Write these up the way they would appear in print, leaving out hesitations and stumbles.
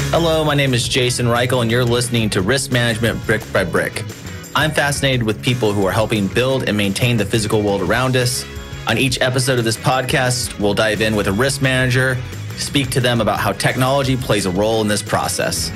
Hello, my name is Jason Reichl, and you're listening to Risk Management Brick by Brick. I'm fascinated with people who are helping build and maintain the physical world around us. On each episode of this podcast, we'll dive in with a risk manager, speak to them about how technology plays a role in this process.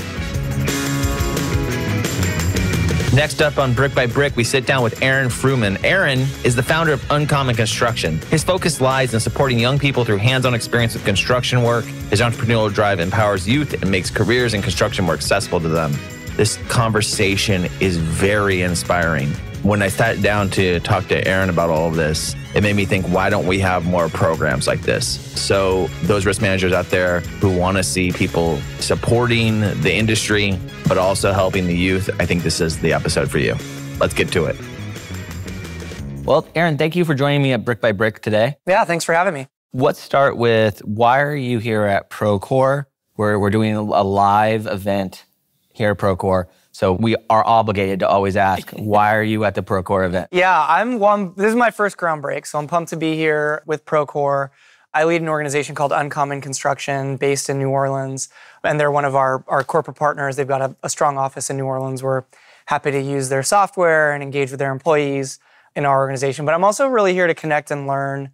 Next up on Brick by Brick, we sit down with Aaron Frumin. Aaron is the founder of Uncommon Construction. His focus lies in supporting young people through hands-on experience with construction work. His entrepreneurial drive empowers youth and makes careers in construction more accessible to them. This conversation is very inspiring. When I sat down to talk to Aaron about all of this, it made me think, why don't we have more programs like this? So those risk managers out there who want to see people supporting the industry, but also helping the youth, I think this is the episode for you. Let's get to it. Well, Aaron, thank you for joining me at Brick by Brick today. Yeah, thanks for having me. Let's start with, why are you here at Procore? We're doing a live event here at Procore. So we are obligated to always ask, why are you at the Procore event? Yeah, this is my first Groundbreak, so I'm pumped to be here with Procore. I lead an organization called Uncommon Construction based in New Orleans, and they're one of our corporate partners. They've got a strong office in New Orleans. We're happy to use their software and engage with their employees in our organization. But I'm also really here to connect and learn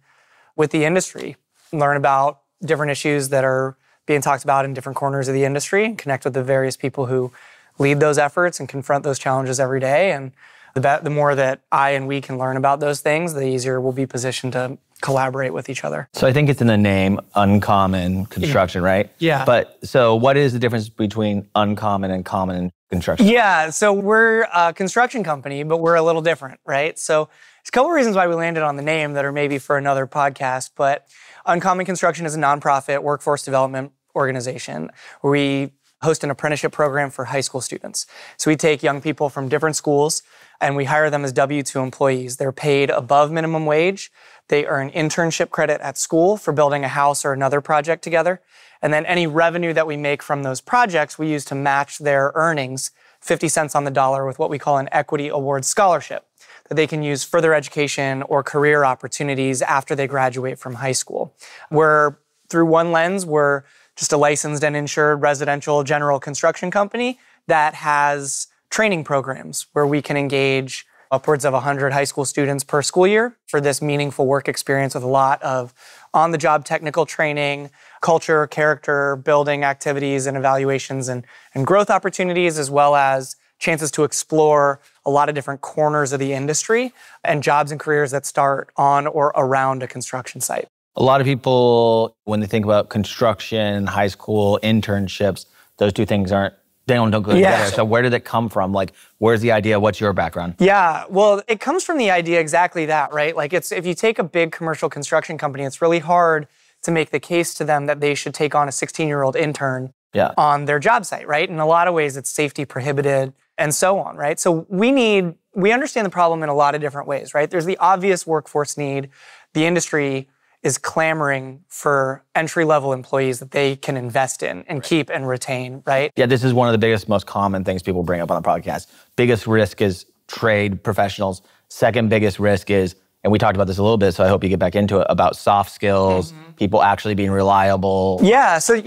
with the industry, learn about different issues that are being talked about in different corners of the industry, and connect with the various people who lead those efforts and confront those challenges every day. And the more that I and we can learn about those things, the easier we'll be positioned to collaborate with each other. So I think it's in the name, Uncommon Construction, right? Yeah. But so what is the difference between uncommon and common construction? Yeah, so we're a construction company, but we're a little different, right? So there's a couple of reasons why we landed on the name that are maybe for another podcast, but Uncommon Construction is a nonprofit workforce development organization where we host an apprenticeship program for high school students. So we take young people from different schools and we hire them as W-2 employees. They're paid above minimum wage. They earn internship credit at school for building a house or another project together. And then any revenue that we make from those projects, we use to match their earnings 50 cents on the dollar with what we call an equity award scholarship that they can use further education or career opportunities after they graduate from high school. Through one lens, we're just a licensed and insured residential general construction company that has training programs where we can engage upwards of 100 high school students per school year for this meaningful work experience with a lot of on-the-job technical training, culture, character, building activities and evaluations and growth opportunities, as well as chances to explore a lot of different corners of the industry and jobs and careers that start on or around a construction site. A lot of people, when they think about construction, high school, internships, those two things don't go together. So where did it come from? Like, where's the idea? What's your background? Yeah, well, it comes from the idea exactly that, right? Like, if you take a big commercial construction company, it's really hard to make the case to them that they should take on a 16-year-old intern on their job site, right? In a lot of ways, it's safety prohibited and so on, right? So we understand the problem in a lot of different ways, right? There's the obvious workforce need. The industry is clamoring for entry-level employees that they can invest in and keep and retain, right? Yeah, this is one of the biggest, most common things people bring up on the podcast. Biggest risk is trade professionals. Second biggest risk is, and we talked about this a little bit, so I hope you get back into it, about soft skills, people actually being reliable. Yeah, so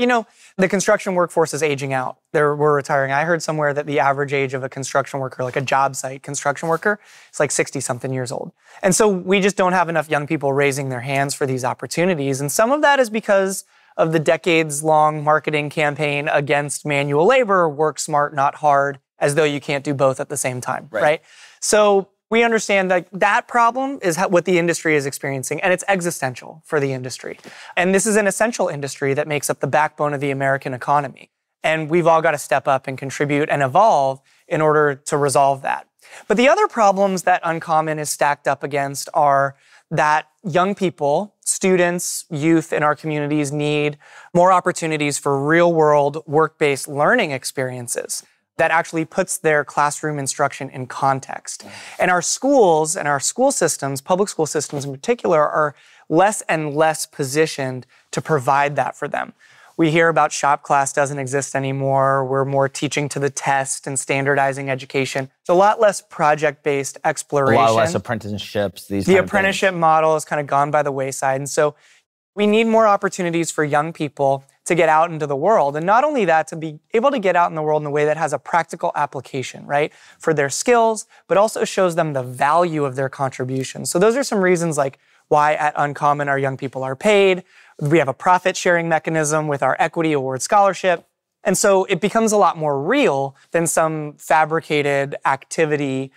the construction workforce is aging out. We're retiring. I heard somewhere that the average age of a construction worker, like a job site construction worker, is like 60-something years old. And so we just don't have enough young people raising their hands for these opportunities. And some of that is because of the decades-long marketing campaign against manual labor, work smart, not hard, as though you can't do both at the same time, right? So we understand that problem is what the industry is experiencing, and it's existential for the industry. And this is an essential industry that makes up the backbone of the American economy. And we've all got to step up and contribute and evolve in order to resolve that. But the other problems that Uncommon is stacked up against are that young people, students, youth in our communities need more opportunities for real-world, work-based learning experiences that actually puts their classroom instruction in context. And our schools and our school systems, public school systems in particular, are less and less positioned to provide that for them. We hear about shop class doesn't exist anymore. We're more teaching to the test and standardizing education. It's a lot less project-based exploration. A lot less apprenticeships. The apprenticeship model has kind of gone by the wayside. And so we need more opportunities for young people to get out into the world. And not only that, to be able to get out in the world in a way that has a practical application, right, for their skills, but also shows them the value of their contribution. So those are some reasons like why at Uncommon our young people are paid. We have a profit sharing mechanism with our equity award scholarship. And so it becomes a lot more real than some fabricated activity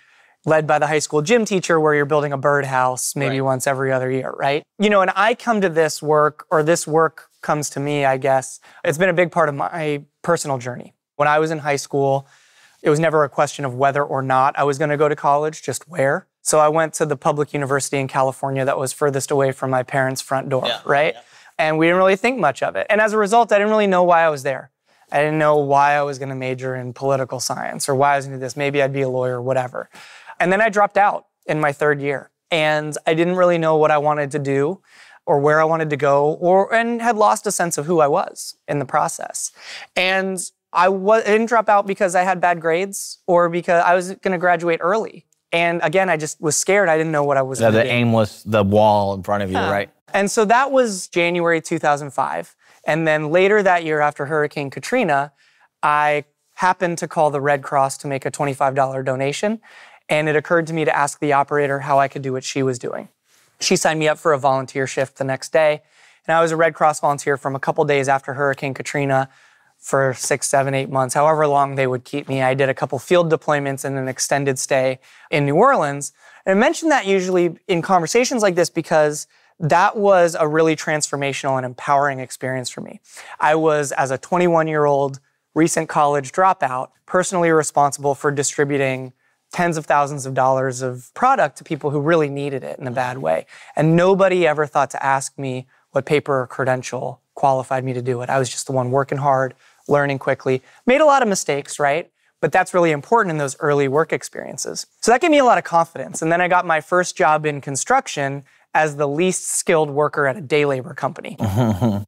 led by the high school gym teacher where you're building a birdhouse maybe once every other year, right? You know, and I come to this work, or this work comes to me, I guess. It's been a big part of my personal journey. When I was in high school, it was never a question of whether or not I was going to go to college, just where. So I went to the public university in California that was furthest away from my parents' front door, right? Yeah. And we didn't really think much of it. And as a result, I didn't really know why I was there. I didn't know why I was going to major in political science or why I was going to do this. Maybe I'd be a lawyer, whatever. And then I dropped out in my third year. And I didn't really know what I wanted to do or where I wanted to go, and had lost a sense of who I was in the process. And I didn't drop out because I had bad grades or because I was going to graduate early. And again, I just was scared. I didn't know what I was going to do. The aim was the wall in front of you, right? And so that was January 2005. And then later that year after Hurricane Katrina, I happened to call the Red Cross to make a $25 donation. And it occurred to me to ask the operator how I could do what she was doing. She signed me up for a volunteer shift the next day. And I was a Red Cross volunteer from a couple days after Hurricane Katrina for 6, 7, 8 months, however long they would keep me. I did a couple field deployments and an extended stay in New Orleans. And I mention that usually in conversations like this because that was a really transformational and empowering experience for me. I was, as a 21-year-old recent college dropout, personally responsible for distributing tens of thousands of dollars of product to people who really needed it in a bad way. And nobody ever thought to ask me what paper or credential qualified me to do it. I was just the one working hard, learning quickly, made a lot of mistakes, right? But that's really important in those early work experiences. So that gave me a lot of confidence. And then I got my first job in construction as the least skilled worker at a day labor company.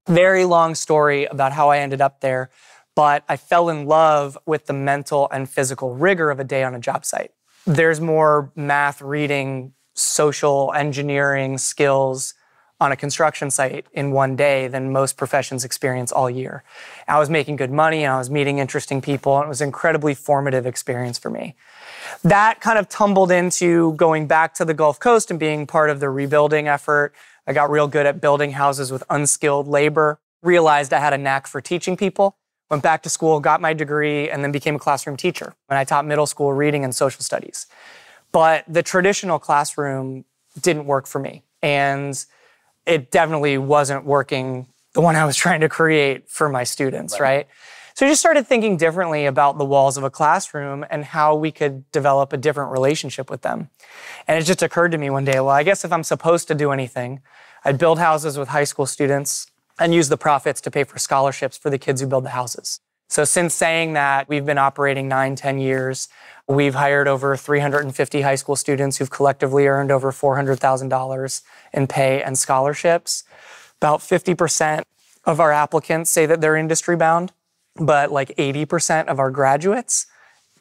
Very long story about how I ended up there, but I fell in love with the mental and physical rigor of a day on a job site. There's more math, reading, social engineering skills on a construction site in one day than most professions experience all year. I was making good money and I was meeting interesting people, and it was an incredibly formative experience for me. That kind of tumbled into going back to the Gulf Coast and being part of the rebuilding effort. I got real good at building houses with unskilled labor, realized I had a knack for teaching people, went back to school, got my degree, and then became a classroom teacher. And I taught middle school reading and social studies. But the traditional classroom didn't work for me. And it definitely wasn't working, the one I was trying to create for my students, right? So I just started thinking differently about the walls of a classroom and how we could develop a different relationship with them. And it just occurred to me one day, well, I guess if I'm supposed to do anything, I'd build houses with high school students and use the profits to pay for scholarships for the kids who build the houses. So since saying that, we've been operating 9, 10 years. We've hired over 350 high school students who've collectively earned over $400,000 in pay and scholarships. About 50% of our applicants say that they're industry bound, but like 80% of our graduates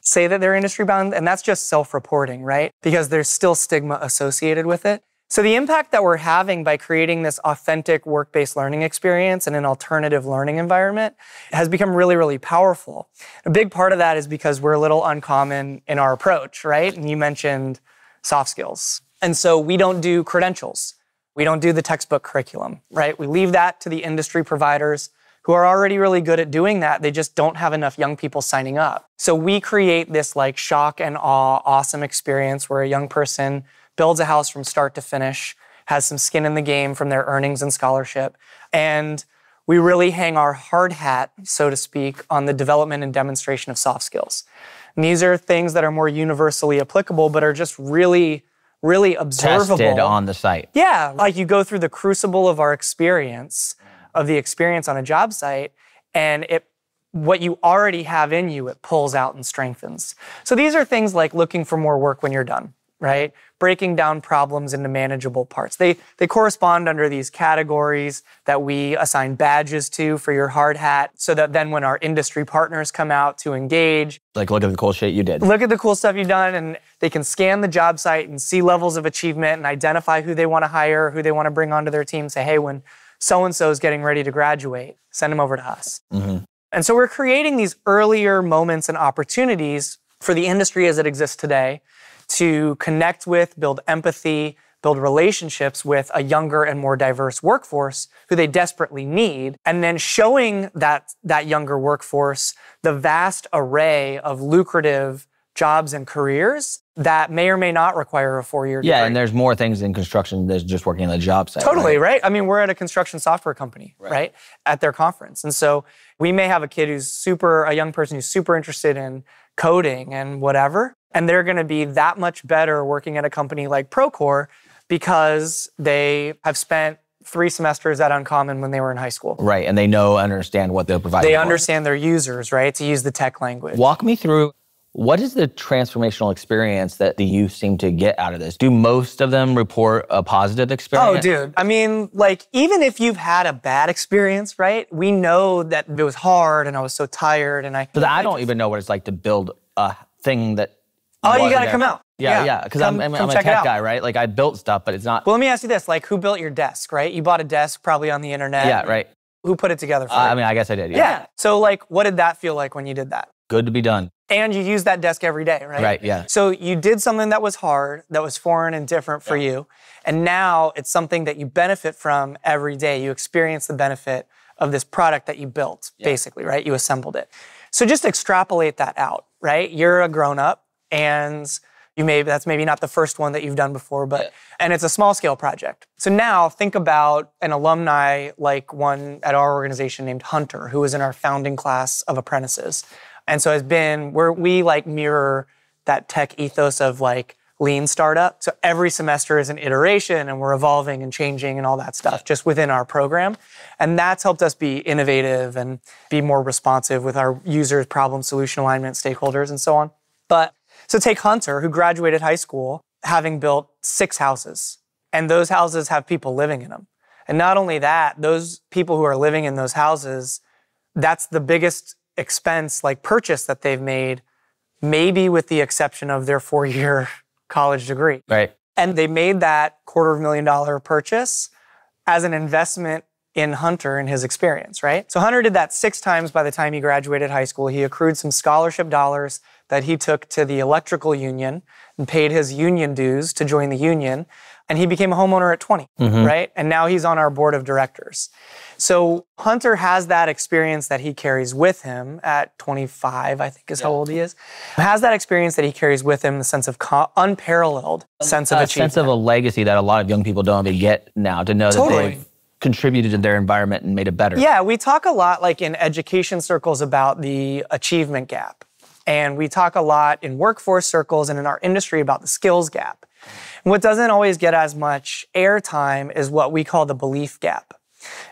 say that they're industry bound, and that's just self-reporting, right? Because there's still stigma associated with it. So the impact that we're having by creating this authentic work-based learning experience in an alternative learning environment has become really, really powerful. A big part of that is because we're a little uncommon in our approach, right? And you mentioned soft skills. And so we don't do credentials. We don't do the textbook curriculum, right? We leave that to the industry providers who are already really good at doing that. They just don't have enough young people signing up. So we create this like shock and awe, awesome experience where a young person builds a house from start to finish, has some skin in the game from their earnings and scholarship. And we really hang our hard hat, so to speak, on the development and demonstration of soft skills. And these are things that are more universally applicable, but are just really, really observable. Tested on the site. Yeah, like you go through the crucible of our experience, of the experience on a job site, and what you already have in you, it pulls out and strengthens. So these are things like looking for more work when you're done, right? Breaking down problems into manageable parts. They correspond under these categories that we assign badges to for your hard hat, so that then when our industry partners come out to engage, Like, look at the cool shit you did. look at the cool stuff you've done, and they can scan the job site and see levels of achievement and identify who they want to hire, who they want to bring onto their team. Say, hey, when so-and-so is getting ready to graduate, send them over to us. And so we're creating these earlier moments and opportunities for the industry as it exists today to connect with, build empathy, build relationships with a younger and more diverse workforce who they desperately need, and then showing that younger workforce the vast array of lucrative jobs and careers that may or may not require a 4-year degree. Yeah, and there's more things in construction than just working on the job site. Totally, right? I mean, we're at a construction software company, right? At their conference. And so we may have a kid a young person who's super interested in coding and whatever, and they're going to be that much better working at a company like Procore because they have spent 3 semesters at Uncommon when they were in high school. Right, and they understand what they'll provide. They understand their users, right? To use the tech language. Walk me through, what is the transformational experience that the youth seem to get out of this? Do most of them report a positive experience? Oh, dude. I mean, like, even if you've had a bad experience, right? We know that it was hard and I was so tired and I don't even know what it's like to build a thing that... Oh, you got to come out. Yeah, because I'm a tech guy, right? Like, I built stuff, but it's not... Well, let me ask you this. Like, who built your desk, right? You bought a desk probably on the internet. Yeah, right. Who put it together for you? I mean, I guess I did, Yeah. So, like, what did that feel like when you did that? Good to be done. And you use that desk every day, right? Right, yeah. So you did something that was hard, that was foreign and different for you, and now it's something that you benefit from every day. You experience the benefit of this product that you built, basically, right? You assembled it. So just extrapolate that out, right? You're a grown-up, and that's maybe not the first one that you've done before, but and it's a small-scale project. So now think about an alumni like one at our organization named Hunter, who was in our founding class of apprentices. And so has been where we like mirror that tech ethos of like lean startup. So every semester is an iteration and we're evolving and changing and all that stuff just within our program. And that's helped us be innovative and be more responsive with our users, problem solution alignment, stakeholders, and so on. But so take Hunter, who graduated high school having built 6 houses. And those houses have people living in them. And not only that, those people who are living in those houses, that's the biggest expense, like purchase that they've made, maybe with the exception of their 4-year college degree. Right. And they made that $250,000 purchase as an investment in Hunter and his experience, right? So Hunter did that 6 times by the time he graduated high school. He accrued some scholarship dollars that he took to the electrical union and paid his union dues to join the union. And he became a homeowner at 20, right? And now he's on our board of directors. So Hunter has that experience that he carries with him at 25, I think is how old he is. Has that experience that he carries with him, the sense of unparalleled sense of achievement. A sense of a legacy that a lot of young people don't even get now, to know that they've contributed to their environment and made it better. Yeah, we talk a lot like in education circles about the achievement gap. And we talk a lot in workforce circles and in our industry about the skills gap. And what doesn't always get as much airtime is what we call the belief gap.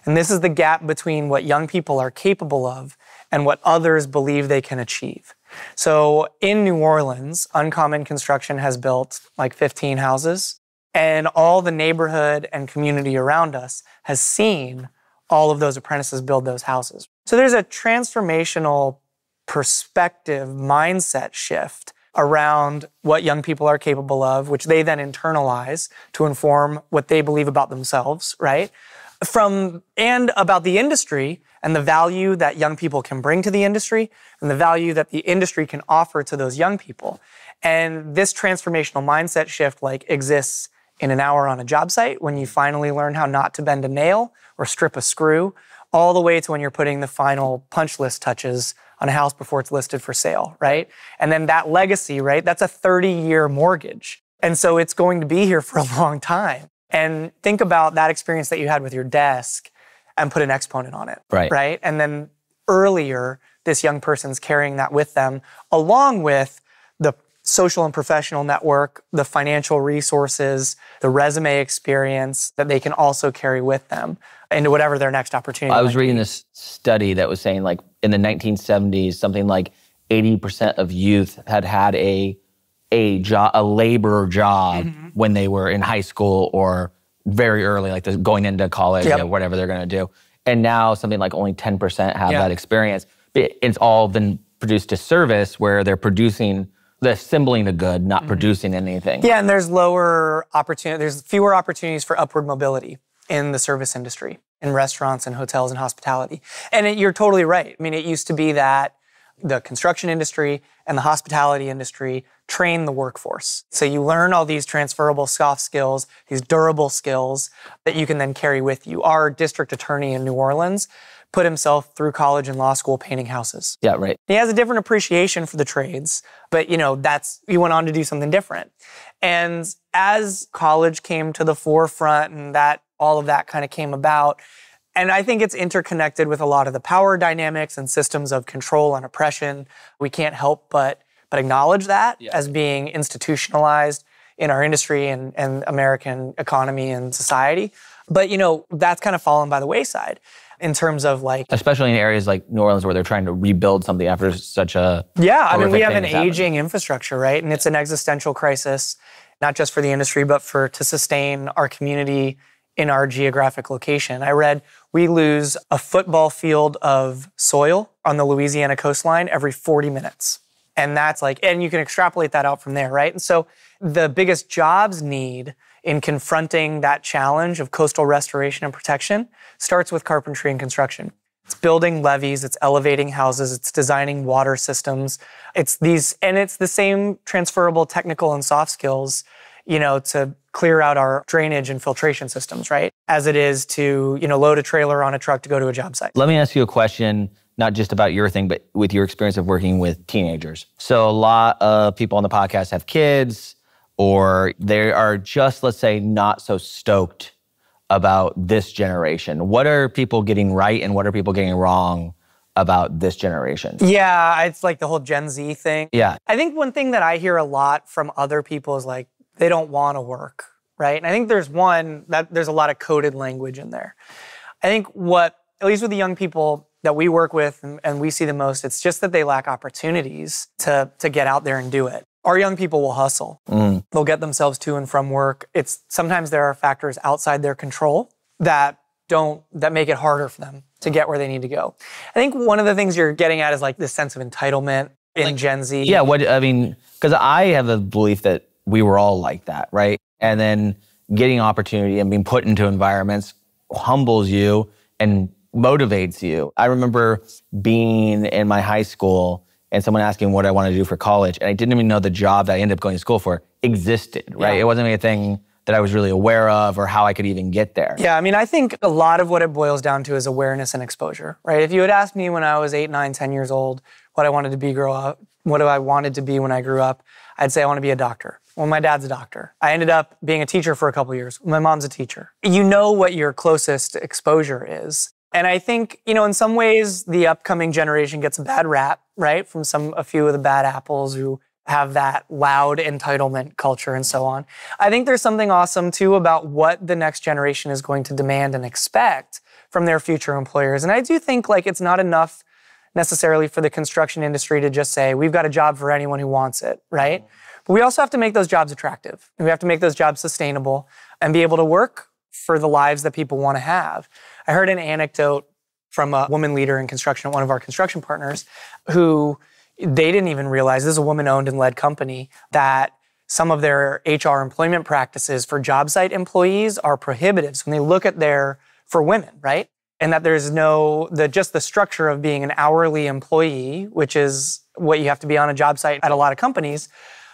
And this is the gap between what young people are capable of and what others believe they can achieve. So in New Orleans, Uncommon Construction has built like 15 houses, and all the neighborhood and community around us has seen all of those apprentices build those houses. So there's a transformational perspective, mindset shift around what young people are capable of, which they then internalize to inform what they believe about themselves, right? And about the industry and the value that young people can bring to the industry and the value that the industry can offer to those young people. And this transformational mindset shift exists in an hour on a job site when you finally learn how not to bend a nail or strip a screw, all the way to when you're putting the final punch list touches on a house before it's listed for sale, right? And then that legacy, right? That's a 30-year mortgage. And so it's going to be here for a long time. And think about that experience that you had with your desk and put an exponent on it, right? And then earlier, this young person's carrying that with them, along with the social and professional network, the financial resources, the resume experience that they can also carry with them into whatever their next opportunity I was reading this study that was saying in the 1970s, something like 80% of youth had a a labor job when they were in high school or very early, like going into college or whatever they're going to do. And now something like only 10% have that experience. It's all been produced to service where they're assembling the good, not producing anything. Yeah, and there's fewer opportunities for upward mobility in the service industry, in restaurants and hotels and hospitality. And you're totally right. I mean, it used to be that the construction industry and the hospitality industry train the workforce. So you learn all these transferable soft skills, these durable skills that you can then carry with you. Our district attorney in New Orleans put himself through college and law school painting houses. Yeah, right. He has a different appreciation for the trades, but he went on to do something different. And as college came to the forefront and all of that kind of came about, and I think it's interconnected with a lot of the power dynamics and systems of control and oppression. We can't help but acknowledge that as being institutionalized in our industry and American economy and society. But, that's kind of fallen by the wayside in terms of especially in areas like New Orleans where they're trying to rebuild something after such a we have an aging infrastructure, right? And it's an existential crisis, not just for the industry, but to sustain our community in our geographic location. I read we lose a football field of soil on the Louisiana coastline every 40 minutes. And that's and you can extrapolate that out from there, right? And so the biggest jobs need in confronting that challenge of coastal restoration and protection starts with carpentry and construction. It's building levees, it's elevating houses, it's designing water systems. It's the same transferable technical and soft skills, to clear out our drainage and filtration systems, right? As it is to, load a trailer on a truck to go to a job site. Let me ask you a question, not just about your thing, but with your experience of working with teenagers. So a lot of people on the podcast have kids, or they are just, let's say, not so stoked about this generation. What are people getting right and what are people getting wrong about this generation? Yeah, it's like the whole Gen Z thing. Yeah. I think one thing that I hear a lot from other people is they don't want to work, right? And I think there's a lot of coded language in there. I think at least with the young people that we work with and we see the most, it's just that they lack opportunities to get out there and do it. Our young people will hustle. They'll get themselves to and from work. Sometimes there are factors outside their control that make it harder for them to get where they need to go. I think one of the things you're getting at is this sense of entitlement in Gen Z. Yeah, because I have a belief that we were all like that, right? And then getting opportunity and being put into environments humbles you and motivates you. I remember being in my high school and someone asking what I wanted to do for college, and I didn't even know the job that I ended up going to school for existed, right? Yeah. It wasn't anything that I was really aware of or how I could even get there. Yeah, I think a lot of what it boils down to is awareness and exposure, right? If you had asked me when I was 8, 9, 10 years old what I wanted to be what I wanted to be when I grew up, I'd say I want to be a doctor. Well, my dad's a doctor. I ended up being a teacher for a couple of years. My mom's a teacher. You know what your closest exposure is. And I think, in some ways, the upcoming generation gets a bad rap, right? From a few of the bad apples who have that loud entitlement culture and so on. I think there's something awesome, too, about what the next generation is going to demand and expect from their future employers. And I do think, it's not enough necessarily for the construction industry to just say, we've got a job for anyone who wants it, right? But we also have to make those jobs attractive. And we have to make those jobs sustainable and be able to work for the lives that people want to have. I heard an anecdote from a woman leader in construction at one of our construction partners who they didn't even realize, this is a woman-owned and led company, that some of their HR employment practices for job site employees are prohibitive. So when they look at for women, right? And that there's just the structure of being an hourly employee, which is what you have to be on a job site at a lot of companies,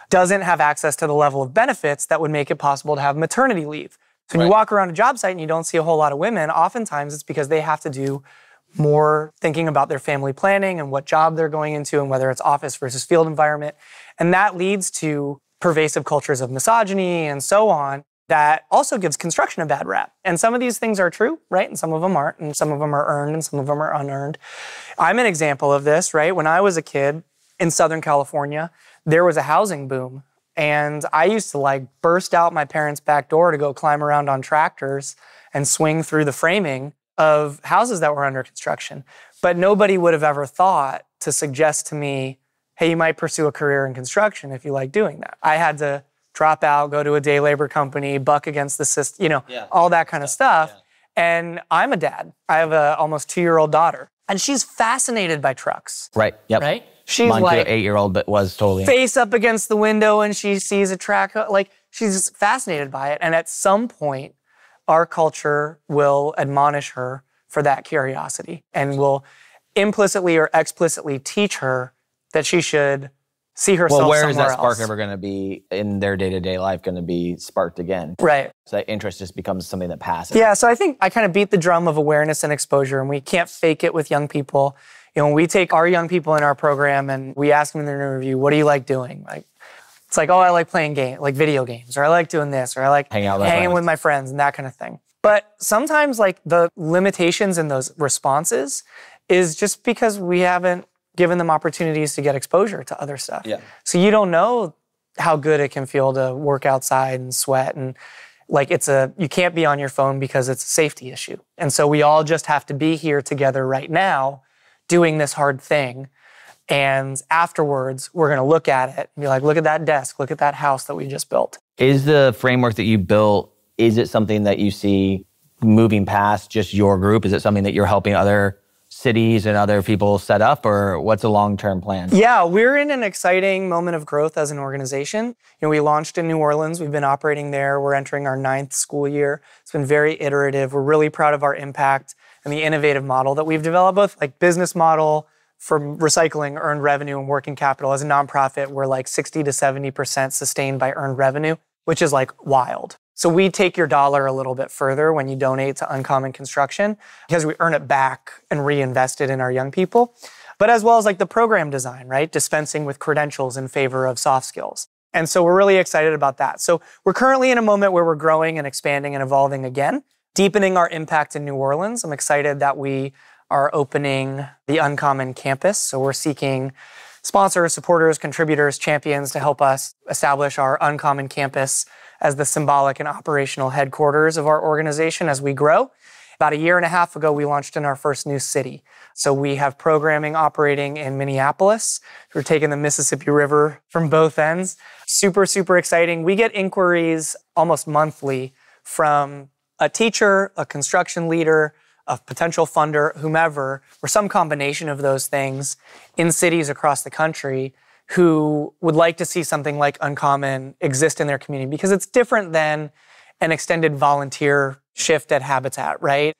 doesn't have access to the level of benefits that would make it possible to have maternity leave. So when you walk around a job site and you don't see a whole lot of women, oftentimes it's because they have to do more thinking about their family planning and what job they're going into and whether it's office versus field environment. And that leads to pervasive cultures of misogyny and so on that also gives construction a bad rap. And some of these things are true, right? And some of them aren't, and some of them are earned and some of them are unearned. I'm an example of this, right? When I was a kid in Southern California, there was a housing boom. And I used to burst out my parents' back door to go climb around on tractors and swing through the framing of houses that were under construction. But nobody would have ever thought to suggest to me hey, you might pursue a career in construction if you like doing that. I had to drop out, go to a day labor company, buck against the system, all that kind of stuff. Yeah. And I'm a dad. I have a almost 2-year-old daughter. And she's fascinated by trucks. Right, yep. Right? She's Mine like too, 8-year-old, but was totally. Face up against the window and she sees a track. Like, she's fascinated by it. And at some point, our culture will admonish her for that curiosity and will implicitly or explicitly teach her that she should see herself somewhere else. Well, where is that spark ever going to be in their day-to-day life going to be sparked again? Right. So that interest just becomes something that passes. Yeah, so I think I kind of beat the drum of awareness and exposure, and we can't fake it with young people. When we take our young people in our program and we ask them in their interview, what do you like doing? It's like, oh, I like playing video games, or I like doing this, or I like hanging with my friends and that kind of thing. But sometimes the limitations in those responses is just because we haven't given them opportunities to get exposure to other stuff. Yeah. So you don't know how good it can feel to work outside and sweat, and you can't be on your phone because it's a safety issue. And so we all just have to be here together right now doing this hard thing. And afterwards, we're going to look at it and be like, look at that desk, look at that house that we just built. Is the framework that you built, is it something that you see moving past just your group? Is it something that you're helping other cities and other people set up, or what's a long-term plan? Yeah, we're in an exciting moment of growth as an organization. We launched in New Orleans. We've been operating there. We're entering our 9th school year. It's been very iterative. We're really proud of our impact and the innovative model that we've developed, both business model from recycling, earned revenue, and working capital. As a nonprofit, we're 60 to 70% sustained by earned revenue, which is wild. So we take your dollar a little bit further when you donate to Uncommon Construction because we earn it back and reinvest it in our young people. But as well as the program design, right? Dispensing with credentials in favor of soft skills. And so we're really excited about that. So we're currently in a moment where we're growing and expanding and evolving again, deepening our impact in New Orleans. I'm excited that we are opening the Uncommon campus. So we're seeking sponsors, supporters, contributors, champions to help us establish our Uncommon campus as the symbolic and operational headquarters of our organization as we grow. About 1.5 years ago, we launched in our first new city. So we have programming operating in Minneapolis. We're taking the Mississippi River from both ends. Super, super exciting. We get inquiries almost monthly from a teacher, a construction leader, a potential funder, whomever, or some combination of those things in cities across the country who would like to see something like Uncommon exist in their community because it's different than an extended volunteer shift at Habitat, right?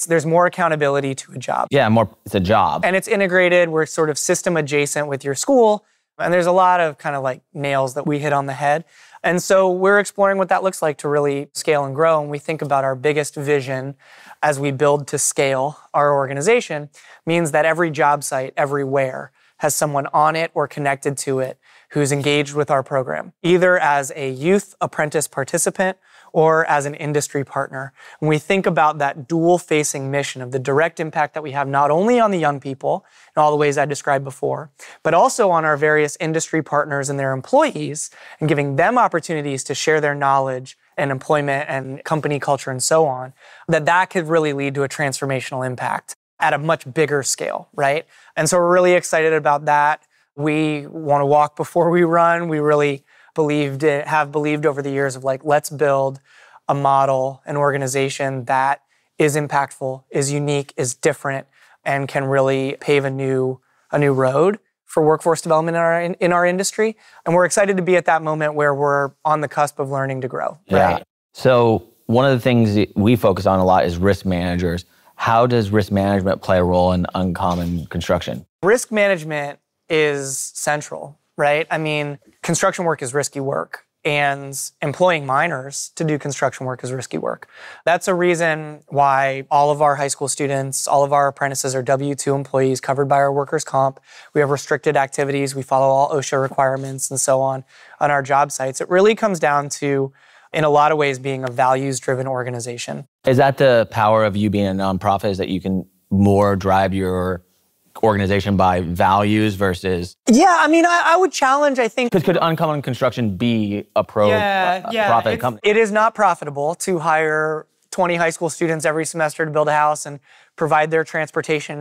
There's more accountability to a job. Yeah, it's a job. And it's integrated. We're sort of system adjacent with your school. And there's a lot of kind of nails that we hit on the head. And so we're exploring what that looks like to really scale and grow. And we think about our biggest vision as we build to scale our organization means that every job site everywhere has someone on it or connected to it who's engaged with our program, either as a youth apprentice participant or as an industry partner. When we think about that dual-facing mission of the direct impact that we have not only on the young people in all the ways I described before, but also on our various industry partners and their employees and giving them opportunities to share their knowledge and employment and company culture and so on, that could really lead to a transformational impact at a much bigger scale, right? And so we're really excited about that. We want to walk before we run. We really have believed over the years of let's build a model, an organization that is impactful, is unique, is different, and can really pave a new road for workforce development in our industry. And we're excited to be at that moment where we're on the cusp of learning to grow. Right? Yeah. So one of the things that we focus on a lot is risk managers. How does risk management play a role in Uncommon Construction? Risk management is central, right? I mean, construction work is risky work, and employing minors to do construction work is risky work. That's a reason why all of our high school students, all of our apprentices are W-2 employees covered by our workers' comp. We have restricted activities. We follow all OSHA requirements and so on our job sites. It really comes down to, in a lot of ways, being a values-driven organization. Is that the power of you being a nonprofit, is that you can more drive your organization by values versus... Yeah, I mean, I would challenge, I think... Could Uncommon Construction be a profit company? It is not profitable to hire 20 high school students every semester to build a house and provide their transportation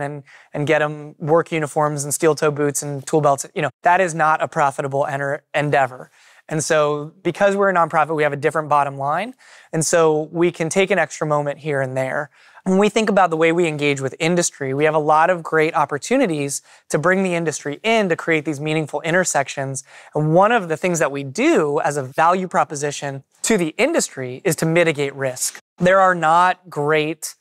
and get them work uniforms and steel-toe boots and tool belts. That is not a profitable endeavor. And so because we're a nonprofit, we have a different bottom line. And so we can take an extra moment here and there. When we think about the way we engage with industry, we have a lot of great opportunities to bring the industry in to create these meaningful intersections. And one of the things that we do as a value proposition to the industry is to mitigate risk. There are not great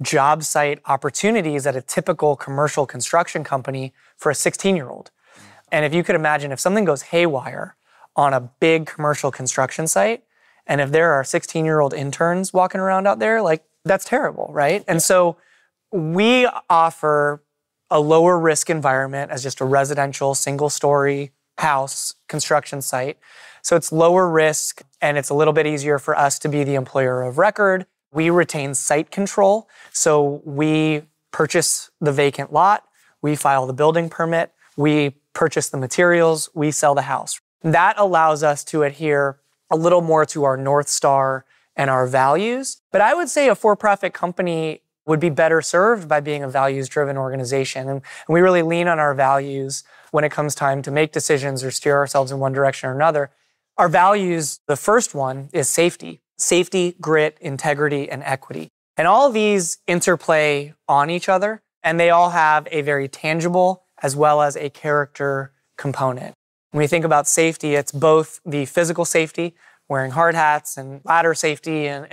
job site opportunities at a typical commercial construction company for a 16-year-old. And if you could imagine, if something goes haywire on a big commercial construction site, and if there are 16-year-old interns walking around out there, that's terrible, right? And so we offer a lower risk environment as just a residential single-story house construction site. So it's lower risk, and it's a little bit easier for us to be the employer of record. We retain site control, so we purchase the vacant lot, we file the building permit, we purchase the materials, we sell the house. That allows us to adhere a little more to our North Star and our values. But I would say a for-profit company would be better served by being a values-driven organization. And we really lean on our values when it comes time to make decisions or steer ourselves in one direction or another. Our values, the first one is safety. Safety, grit, integrity, and equity. And all of these interplay on each other, and they all have a very tangible as well as a character component. When we think about safety, it's both the physical safety, wearing hard hats and ladder safety and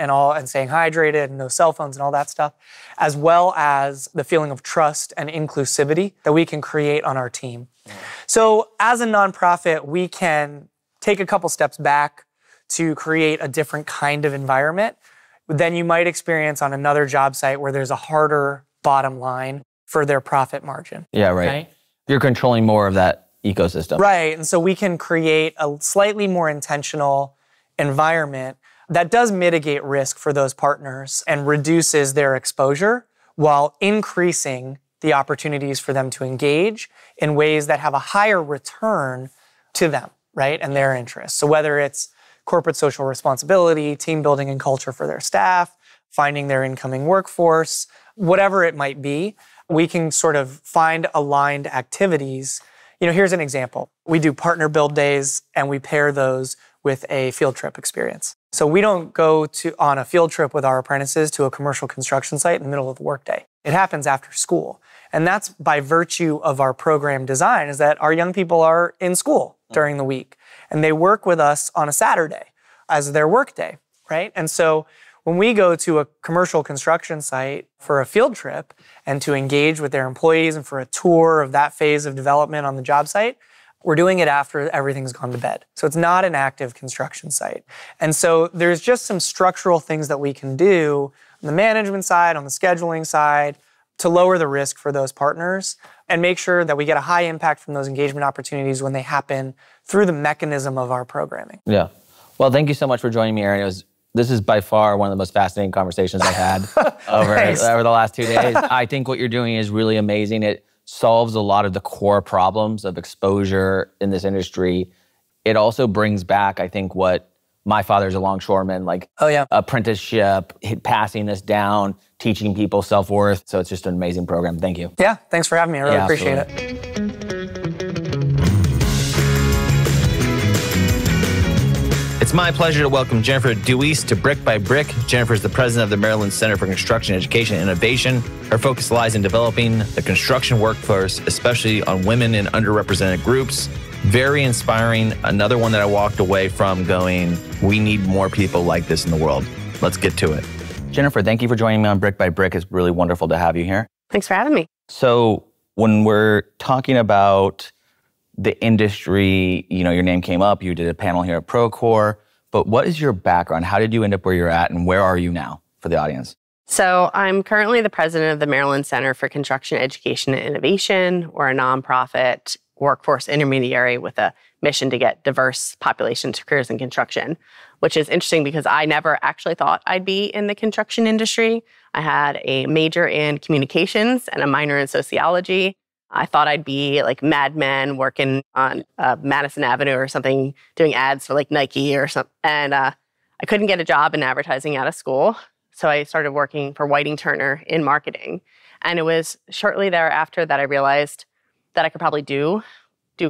staying hydrated and no cell phones and all that stuff, as well as the feeling of trust and inclusivity that we can create on our team. So as a nonprofit, we can take a couple steps back to create a different kind of environment than you might experience on another job site where there's a harder bottom line for their profit margin. Yeah, right. Okay? You're controlling more of that ecosystem. Right, and so we can create a slightly more intentional environment that does mitigate risk for those partners and reduces their exposure while increasing the opportunities for them to engage in ways that have a higher return to them, right, and their interests. So whether it's corporate social responsibility, team building and culture for their staff, finding their incoming workforce, whatever it might be, we can sort of find aligned activities. Here's an example. We do partner build days and we pair those with a field trip experience. So we don't go on a field trip with our apprentices to a commercial construction site in the middle of the workday. It happens after school. And that's by virtue of our program design, is that our young people are in school during the week. And they work with us on a Saturday as their work day, right? And so when we go to a commercial construction site for a field trip and to engage with their employees and for a tour of that phase of development on the job site, we're doing it after everything's gone to bed. So it's not an active construction site. And so there's just some structural things that we can do on the management side, on the scheduling side, to lower the risk for those partners and make sure that we get a high impact from those engagement opportunities when they happen through the mechanism of our programming. Yeah. Well, thank you so much for joining me, Aaron. This is by far one of the most fascinating conversations I've had over the last 2 days. I think what you're doing is really amazing. It solves a lot of the core problems of exposure in this industry. It also brings back, I think, what my father's a longshoreman, apprenticeship, passing this down, teaching people self-worth. So it's just an amazing program. Thank you. Yeah, thanks for having me. I really appreciate it. It's my pleasure to welcome Jennifer Dewees to Brick by Brick. Jennifer is the president of the Maryland Center for Construction Education and Innovation. Her focus lies in developing the construction workforce, especially on women and underrepresented groups. Very inspiring. Another one that I walked away from going, we need more people like this in the world. Let's get to it. Jennifer, thank you for joining me on Brick by Brick. It's really wonderful to have you here. Thanks for having me. So when we're talking about the industry, your name came up, you did a panel here at Procore, but what is your background? How did you end up where you're at and where are you now for the audience? So I'm currently the president of the Maryland Center for Construction Education and Innovation. We're a nonprofit workforce intermediary with a mission to get diverse populations to careers in construction, which is interesting because I never actually thought I'd be in the construction industry. I had a major in communications and a minor in sociology. I thought I'd be like Mad Men working on Madison Avenue or something, doing ads for like Nike or something. And I couldn't get a job in advertising out of school. So I started working for Whiting Turner in marketing. And it was shortly thereafter that I realized that I could probably do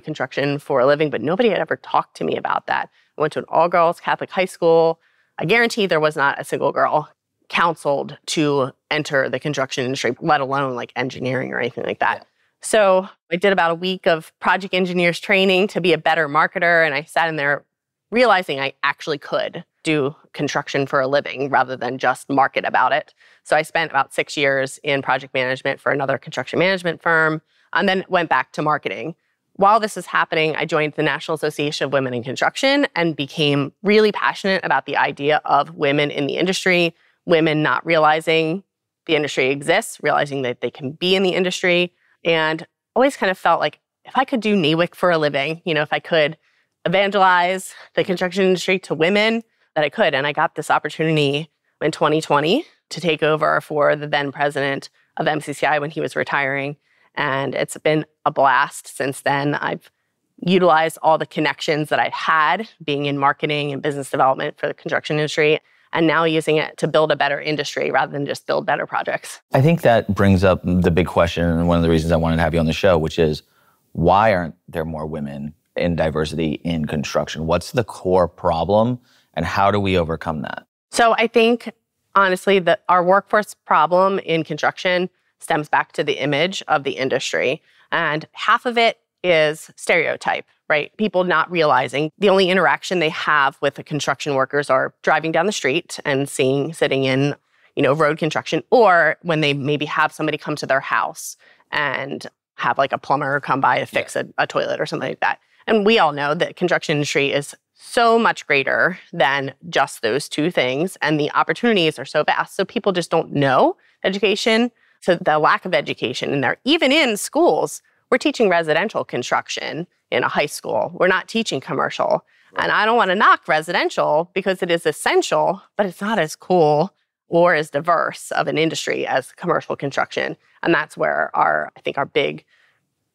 construction for a living, but nobody had ever talked to me about that. I went to an all-girls Catholic high school. I guarantee there was not a single girl counseled to enter the construction industry, let alone like engineering or anything like that. Yeah. So I did about a week of project engineers training to be a better marketer. And I sat in there realizing I actually could do construction for a living rather than just market about it. So I spent about 6 years in project management for another construction management firm and then went back to marketing. While this is happening, I joined the National Association of Women in Construction and became really passionate about the idea of women in the industry, women not realizing the industry exists, realizing that they can be in the industry, and always kind of felt like if I could do NAWIC for a living, if I could evangelize the construction industry to women, that I could. And I got this opportunity in 2020 to take over for the then president of MCCEI when he was retiring. And it's been a blast since then. I've utilized all the connections that I had being in marketing and business development for the construction industry, and now using it to build a better industry rather than just build better projects. I think that brings up the big question, and one of the reasons I wanted to have you on the show, which is why aren't there more women in diversity in construction? What's the core problem, and how do we overcome that? So I think, honestly, that our workforce problem in construction stems back to the image of the industry. And half of it is stereotype, right? People not realizing the only interaction they have with the construction workers are driving down the street and sitting in, road construction, or when they maybe have somebody come to their house and have like a plumber come by to fix a toilet or something like that. And we all know that construction industry is so much greater than just those two things. And the opportunities are so vast. So people just don't know education. So the lack of education in there, even in schools, we're teaching residential construction in a high school. We're not teaching commercial. Right. And I don't want to knock residential because it is essential, but it's not as cool or as diverse of an industry as commercial construction. And that's where I think our big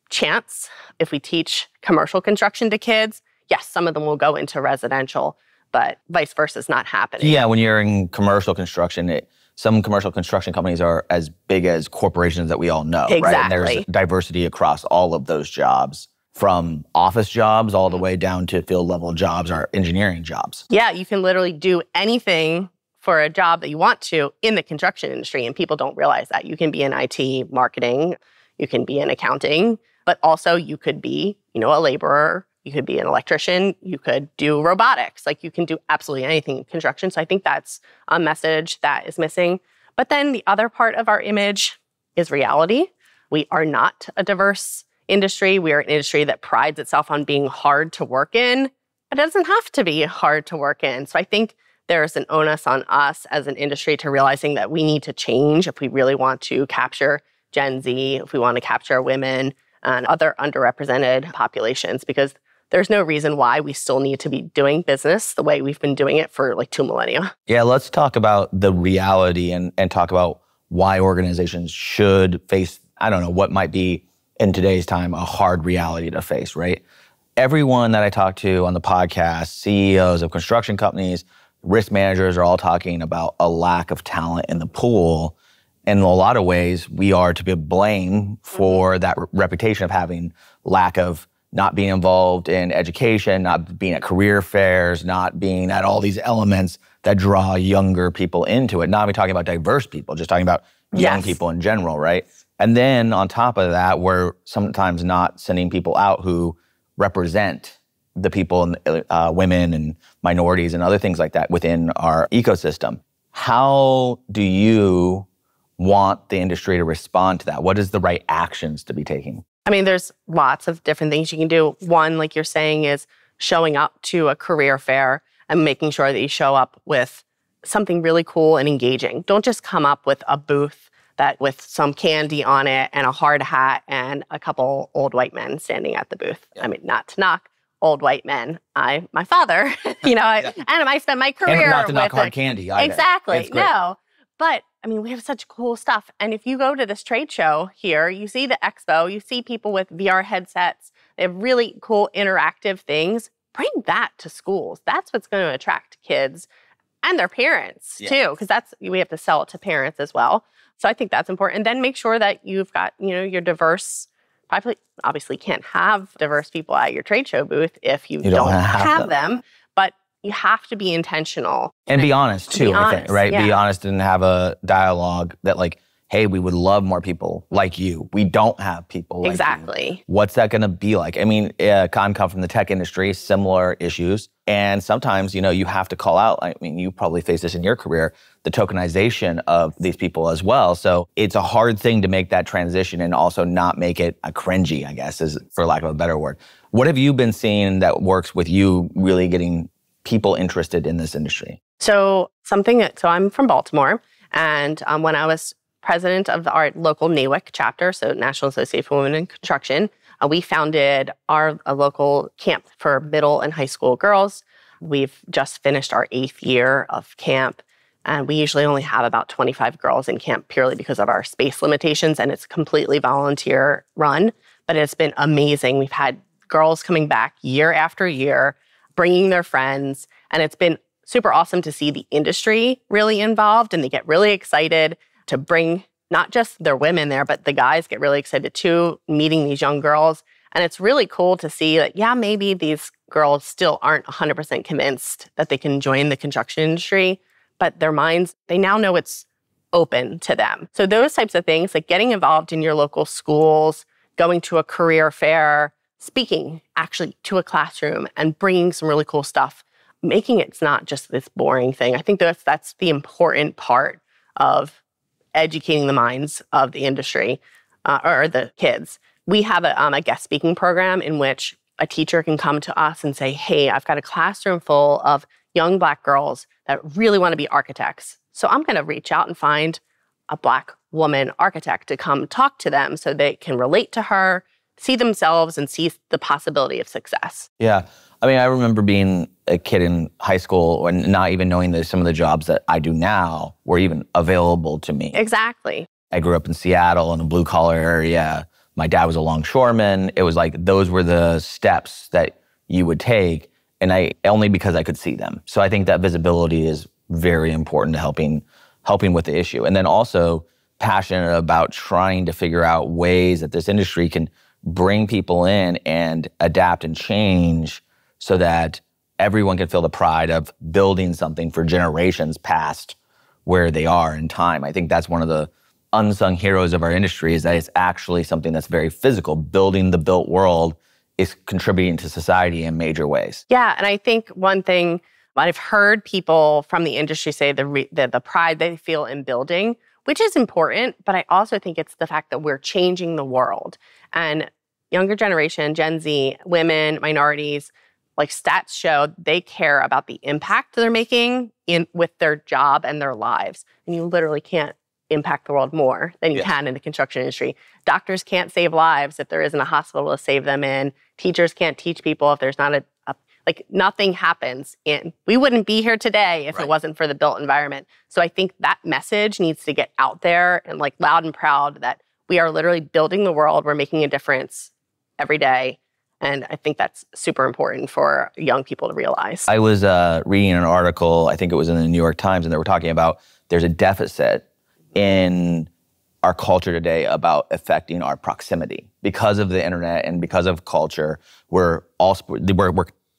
chance, if we teach commercial construction to kids, yes, some of them will go into residential, but vice versa is not happening. Yeah, when you're in commercial construction, some commercial construction companies are as big as corporations that we all know, exactly. Right? And there's diversity across all of those jobs, from office jobs all the way down to field level jobs or engineering jobs. Yeah, you can literally do anything for a job that you want to in the construction industry, and people don't realize that. You can be in IT, marketing, you can be in accounting, but also you could be, a laborer, you could be an electrician, you could do robotics. Like you can do absolutely anything in construction. So I think that's a message that is missing. But then the other part of our image is reality. We are not a diverse industry. We are an industry that prides itself on being hard to work in, but it doesn't have to be hard to work in. So I think there's an onus on us as an industry to realizing that we need to change if we really want to capture Gen Z, if we want to capture women and other underrepresented populations, because there's no reason why we still need to be doing business the way we've been doing it for like 2 millennia. Yeah, let's talk about the reality and talk about why organizations should face, what might be in today's time a hard reality to face, right? Everyone that I talk to on the podcast, CEOs of construction companies, risk managers are all talking about a lack of talent in the pool. In a lot of ways, we are to be blamed for that reputation of having lack of not being involved in education, not being at career fairs, not being at all these elements that draw younger people into it. Not even talking about diverse people, just talking about young people in general, right? And then on top of that, we're sometimes not sending people out who represent the people, women and minorities and other things like that within our ecosystem. How do you want the industry to respond to that? What is the right actions to be taking? There's lots of different things you can do. One, like you're saying, is showing up to a career fair and making sure that you show up with something really cool and engaging. Don't just come up with a booth with some candy on it and a hard hat and a couple old white men standing at the booth. Yeah. Not to knock old white men. My father, and I spent my career and not to with knock hard candy either. Exactly. No. But we have such cool stuff. And if you go to this trade show here, you see the expo, you see people with VR headsets. They have really cool interactive things. Bring that to schools. That's what's going to attract kids And their parents too, because we have to sell it to parents as well. So I think that's important. And then make sure that you've got, your diverse, probably obviously can't have diverse people at your trade show booth if you don't have them. But you have to be intentional. And be honest too, I think, right? Yeah. Be honest and have a dialogue that like, hey, we would love more people like you. We don't have people like you. What's that going to be like? I mean, I come from the tech industry, similar issues. And sometimes, you have to call out. I mean, you probably face this in your career, the tokenization of these people as well. So it's a hard thing to make that transition and also not make it a cringy, I guess, is for lack of a better word. What have you been seeing that works with you really getting people interested in this industry? So I'm from Baltimore. And when I was president of our local NAWIC chapter, so National Association for Women in Construction, we founded a local camp for middle and high school girls. We've just finished our 8th year of camp, and we usually only have about 25 girls in camp purely because of our space limitations, and it's completely volunteer run, but it's been amazing. We've had girls coming back year after year, bringing their friends, and it's been super awesome to see the industry really involved, and they get really excited to bring not just their women there, but the guys get really excited too, meeting these young girls. And it's really cool to see that, maybe these girls still aren't 100% convinced that they can join the construction industry, but their minds, they now know it's open to them. So those types of things, like getting involved in your local schools, going to a career fair, speaking actually to a classroom and bringing some really cool stuff, making it's not just this boring thing. I think that's the important part of educating the minds of the industry or the kids. We have a guest speaking program in which a teacher can come to us and say, hey, I've got a classroom full of young Black girls that really want to be architects. So I'm going to reach out and find a Black woman architect to come talk to them so they can relate to her, see themselves, and see the possibility of success. Yeah. I mean, I remember being a kid in high school and not even knowing that some of the jobs that I do now were even available to me. Exactly. I grew up in Seattle in a blue collar area. My dad was a longshoreman. It was like those were the steps that you would take, and only because I could see them. So I think that visibility is very important to helping with the issue. And then also passionate about trying to figure out ways that this industry can bring people in and adapt and change so that everyone can feel the pride of building something for generations past where they are in time. I think that's one of the unsung heroes of our industry, is that it's actually something that's very physical. Building the built world is contributing to society in major ways. Yeah, and I think one thing I've heard people from the industry say the pride they feel in building, which is important, but I also think it's the fact that we're changing the world. And younger generation, Gen Z, women, minorities, like stats show, they care about the impact they're making with their job and their lives. And you literally can't impact the world more than you can in the construction industry. Doctors can't save lives if there isn't a hospital to save them in. Teachers can't teach people if there's not nothing happens. We wouldn't be here today if it wasn't for the built environment. So I think that message needs to get out there and like loud and proud that we are literally building the world. We're making a difference every day. And I think that's super important for young people to realize. I was reading an article, I think it was in the New York Times, and they were talking about there's a deficit in our culture today about affecting our proximity. Because of the internet and because of culture, we're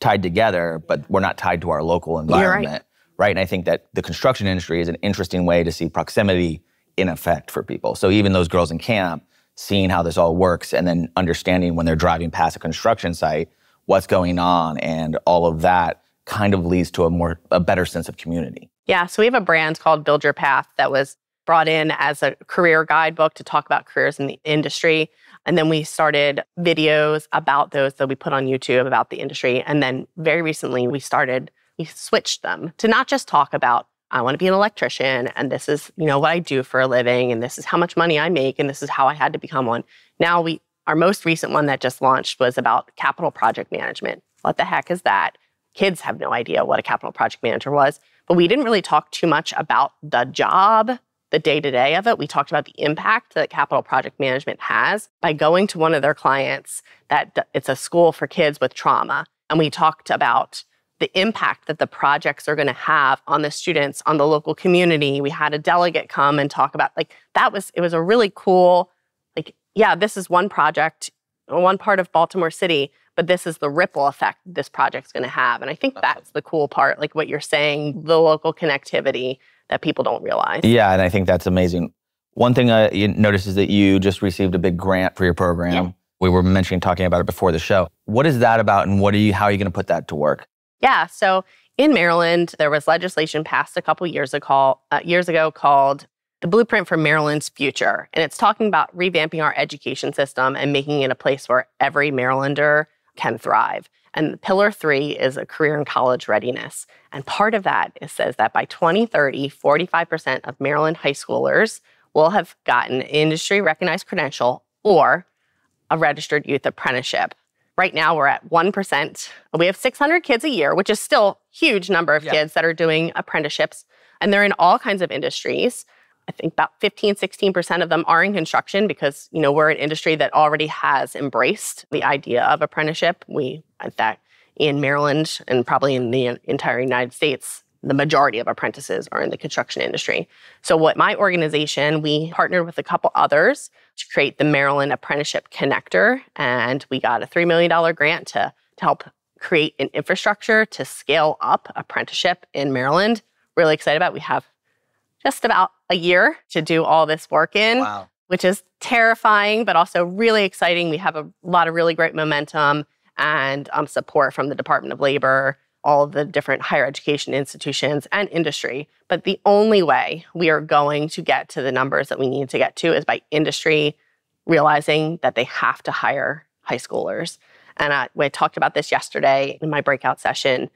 tied together, but we're not tied to our local environment. Right? And I think that the construction industry is an interesting way to see proximity in effect for people. So even those girls in camp, seeing how this all works and then understanding when they're driving past a construction site, what's going on, and all of that kind of leads to a better sense of community. Yeah, so we have a brand called Build Your Path that was brought in as a career guidebook to talk about careers in the industry. And then we started videos about those that we put on YouTube about the industry. And then very recently we switched them to not just talk about, I want to be an electrician, and this is, what I do for a living, and this is how much money I make, and this is how I had to become one. Now our most recent one that just launched was about capital project management. What the heck is that? Kids have no idea what a capital project manager was, but we didn't really talk too much about the job, the day-to-day of it. We talked about the impact that capital project management has by going to one of their clients that it's a school for kids with trauma. And we talked about the impact that the projects are going to have on the students, on the local community. We had a delegate come and talk about, like, it was a really cool, like, yeah, this is one project, one part of Baltimore City, but this is the ripple effect this project's going to have. And I think that's the cool part, like what you're saying, the local connectivity that people don't realize. Yeah, and I think that's amazing. One thing I noticed is that you just received a big grant for your program. Yeah. We were talking about it before the show. What is that about, and how are you going to put that to work? Yeah, so in Maryland, there was legislation passed a couple years ago called the Blueprint for Maryland's Future. And it's talking about revamping our education system and making it a place where every Marylander can thrive. And Pillar 3 is a career and college readiness. And part of that says that by 2030, 45% of Maryland high schoolers will have gotten an industry-recognized credential or a registered youth apprenticeship. Right now, we're at 1%. We have 600 kids a year, which is still a huge number of kids that are doing apprenticeships. And they're in all kinds of industries. I think about 15, 16% of them are in construction because, we're an industry that already has embraced the idea of apprenticeship. In Maryland and probably in the entire United States, the majority of apprentices are in the construction industry. So what my organization, we partnered with a couple others to create the Maryland Apprenticeship Connector. And we got a $3 million grant to help create an infrastructure to scale up apprenticeship in Maryland. Really excited about it. We have just about a year to do all this work in, which is terrifying, but also really exciting. We have a lot of really great momentum and support from the Department of Labor, all of the different higher education institutions and industry. But the only way we are going to get to the numbers that we need to get to is by industry realizing that they have to hire high schoolers. And I talked about this yesterday in my breakout session.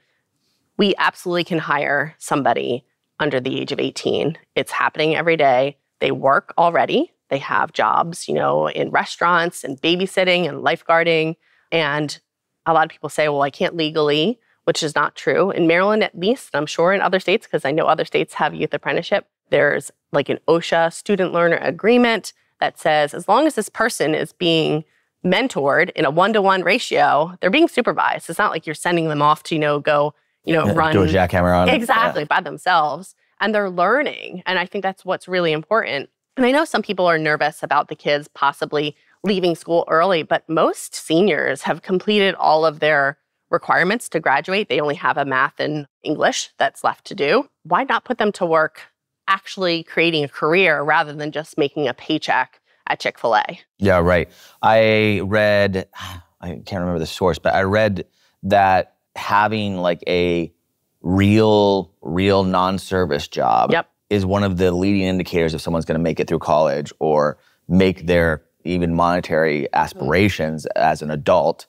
We absolutely can hire somebody under the age of 18. It's happening every day. They work already. They have jobs, in restaurants and babysitting and lifeguarding. And a lot of people say, well, I can't legally, which is not true. In Maryland, at least, I'm sure in other states, because I know other states have youth apprenticeship, there's like an OSHA student learner agreement that says as long as this person is being mentored in a 1-to-1 ratio, they're being supervised. It's not like you're sending them off to, run. Do a jackhammer on Exactly, by themselves. And they're learning. And I think that's what's really important. And I know some people are nervous about the kids possibly leaving school early, but most seniors have completed all of their requirements to graduate. They only have a math and English that's left to do. Why not put them to work actually creating a career rather than just making a paycheck at Chick-fil-A? Yeah, right. I can't remember the source, but I read that having like a real non-service job is one of the leading indicators if someone's going to make it through college or make their even monetary aspirations as an adult,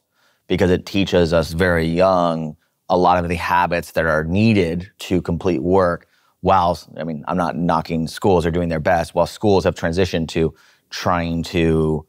because it teaches us very young a lot of the habits that are needed to complete work. I'm not knocking schools, they're doing their best, while schools have transitioned to trying to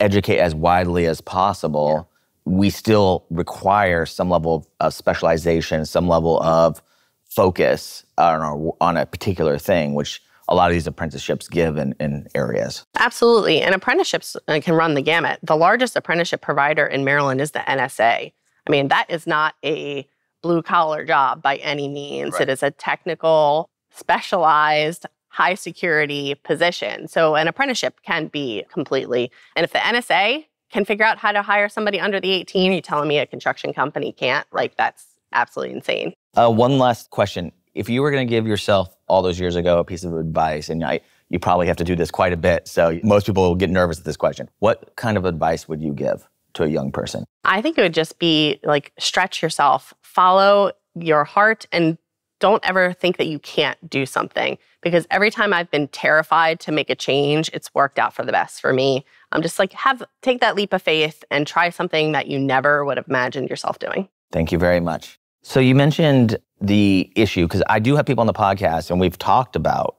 educate as widely as possible, we still require some level of specialization, some level of focus on a particular thing, which a lot of these apprenticeships give in areas. Absolutely. And apprenticeships can run the gamut. The largest apprenticeship provider in Maryland is the NSA. I mean, that is not a blue-collar job by any means. Right. It is a technical, specialized, high-security position. So an apprenticeship can be completely. And if the NSA can figure out how to hire somebody under the 18, you're telling me a construction company can't? Like, that's absolutely insane. One last question. If you were going to give yourself all those years ago a piece of advice, and you probably have to do this quite a bit, so most people will get nervous at this question. What kind of advice would you give to a young person? I think it would just be like, stretch yourself, follow your heart, and don't ever think that you can't do something. Because every time I've been terrified to make a change, it's worked out for the best for me. I'm just like, take that leap of faith and try something that you never would have imagined yourself doing. Thank you very much. So you mentioned the issue, because I do have people on the podcast and we've talked about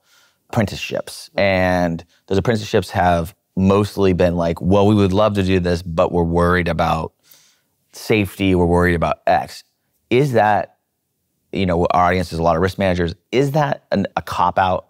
apprenticeships. And those apprenticeships have mostly been like, well, we would love to do this, but we're worried about safety, we're worried about X. Is that, our audience is a lot of risk managers, is that a cop-out?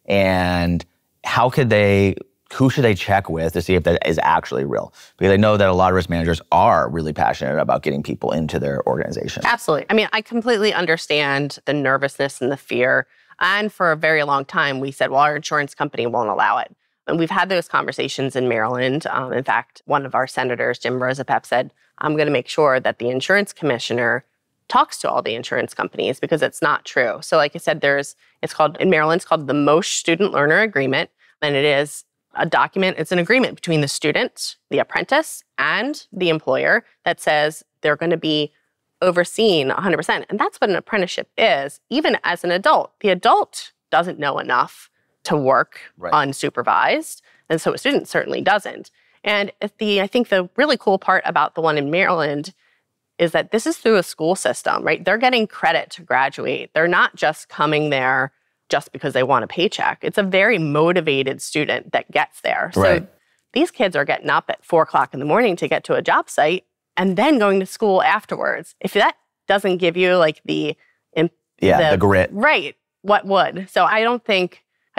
And how could they who should they check with to see if that is actually real? Because I know that a lot of risk managers are really passionate about getting people into their organization. Absolutely. I mean, I completely understand the nervousness and the fear. And for a very long time, we said, well, our insurance company won't allow it. And we've had those conversations in Maryland. In fact, one of our senators, Jim Rosapep, said, I'm going to make sure that the insurance commissioner talks to all the insurance companies because it's not true. So like I said, in Maryland, it's called the MOSH Student Learner Agreement. And it is a document, it's an agreement between the student, the apprentice, and the employer that says they're going to be overseen 100%. And that's what an apprenticeship is. Even as an adult, the adult doesn't know enough to work unsupervised. And so a student certainly doesn't. And I think the really cool part about the one in Maryland is that this is through a school system, right? They're getting credit to graduate. They're not just coming there just because they want a paycheck. It's a very motivated student that gets there. So these kids are getting up at 4 o'clock in the morning to get to a job site and then going to school afterwards. If that doesn't give you like the grit. Right. What would? So I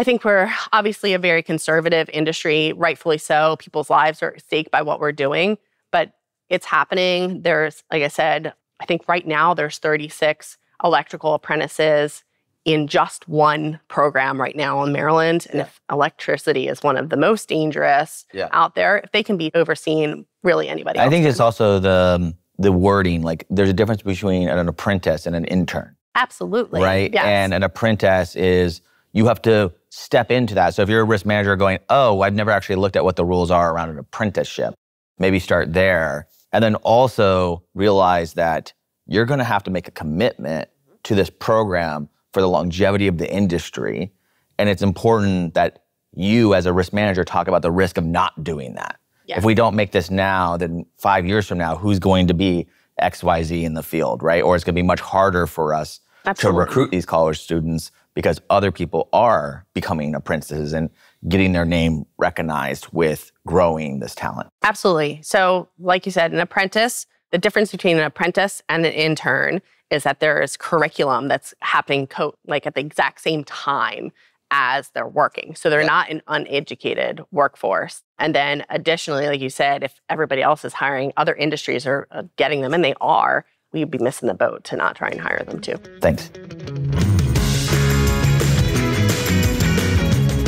think we're obviously a very conservative industry, rightfully so. People's lives are at stake by what we're doing, but it's happening. There's, like I said, I think right now there's 36 electrical apprentices in just one program right now in Maryland. And if electricity is one of the most dangerous out there, if they can be overseen, really anybody else I think can. it's also the wording, like there's a difference between an apprentice and an intern. Absolutely. Right? Yes. And an apprentice is, you have to step into that. So if you're a risk manager going, oh, I've never actually looked at what the rules are around an apprenticeship, maybe start there. And then also realize that you're going to have to make a commitment to this program for the longevity of the industry. And it's important that you as a risk manager talk about the risk of not doing that. Yes. If we don't make this now, then 5 years from now, who's going to be XYZ in the field, right? Or it's going to be much harder for us to recruit these college students because other people are becoming apprentices and getting their name recognized with growing this talent. Absolutely. So like you said, an apprentice, the difference between an apprentice and an intern is that there is curriculum that's happening at the exact same time as they're working. So they're not an uneducated workforce. And then additionally, like you said, if everybody else is hiring, other industries are getting them, and they are, we'd be missing the boat to not try and hire them too. Thanks.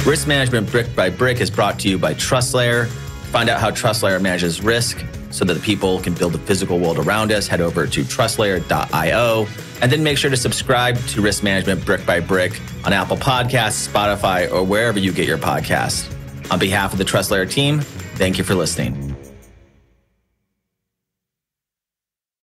Risk Management Brick by Brick is brought to you by TrustLayer. Find out how TrustLayer manages risk so that the people can build the physical world around us. Head over to trustlayer.io. And then make sure to subscribe to Risk Management Brick by Brick on Apple Podcasts, Spotify, or wherever you get your podcasts. On behalf of the TrustLayer team, thank you for listening.